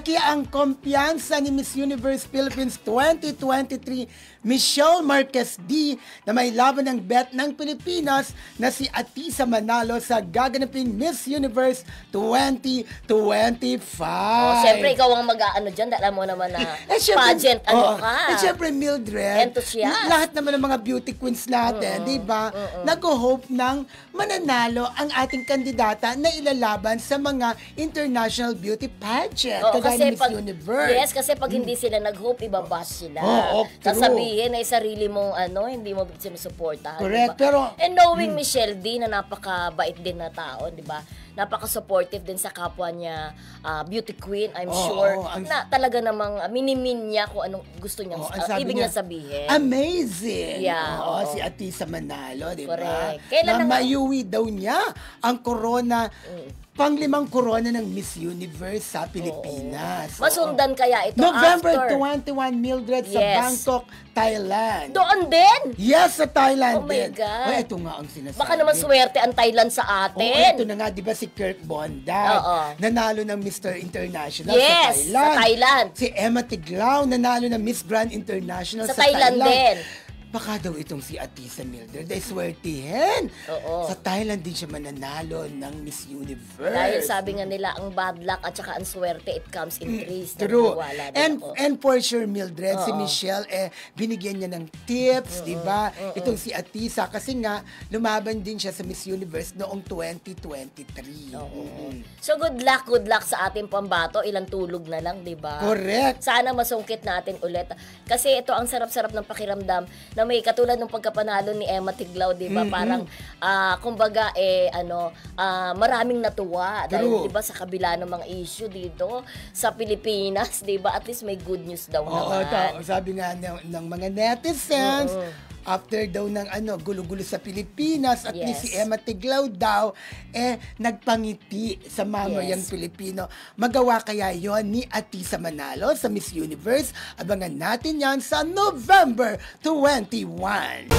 Malaki ang kumpiyansa ni Miss Universe Philippines 2023 Michelle Marquez D na may laban ng bet ng Pilipinas na si Atisa Manalo sa gaganaping Miss Universe 2025. Siyempre, ikaw ang mag-aano dyan. Alam mo naman na pageant, ka. Siyempre, Mildred, enthusiast. Lahat naman ng mga beauty queens natin, di ba? Nag-hope ng mananalo ang ating kandidata na ilalaban sa mga international beauty pageant. Kagaya ni Miss Universe. Yes, kasi pag hindi sila nag-hope, ibabash sila. Sasabihin ay sarili mong hindi mo sinusuportahan. Correct, diba? pero and knowing Michelle D na napakabait din na tao, di ba? Napaka-supportive din sa kapwa niya, beauty queen, I'm sure, na talaga namang minimin niya kung anong gusto niyang, ibig niya sabihin. Amazing! Yeah, si Atisa Manalo, di ba? Correct. Kailan na maiuwi daw niya ang corona, pang-5 corona ng Miss Universe sa Pilipinas. Masundan kaya ito November after 21, Mildred, sa Bangkok, Thailand. Doon din? Yes, sa Thailand Oh my din. God. Ito nga ang sinasabi. Baka naman swerte ang Thailand sa atin. Ito na nga, di ba si Kirk Bonda, nanalo ng Mr. International sa Thailand. Sa Thailand. Si Emma Tiglao, nanalo ng Miss Grand International sa Thailand din. Baka daw itong si Atisa Mildred ay swertihin. Sa Thailand din siya mananalo ng Miss Universe. Dahil sabi nga nila, ang bad luck at saka ang swerte, it comes in threes. True. And for sure, Mildred, si Michelle, binigyan niya ng tips, di ba? Itong si Atisa, kasi nga, lumaban din siya sa Miss Universe noong 2023. So, good luck sa ating pambato. Ilang tulog na lang, di ba? Correct. Sana masungkit natin ulit. Kasi ito, ang sarap-sarap ng pakiramdam na may katulad ng pagkapanalo ni Emma Tiglao, di ba? Parang, kumbaga, maraming natuwa. Dahil, di ba, sa kabila ng mga issue dito, sa Pilipinas, di ba? At least may good news daw naman. Sabi nga ng mga netizens, after daw ng gulo-gulo sa Pilipinas at ni si Emma Tiglao daw nagpangiti sa mamayang Pilipino. Magawa kaya yon ni Atisa Manalo sa Miss Universe? Abangan natin yan sa November 21.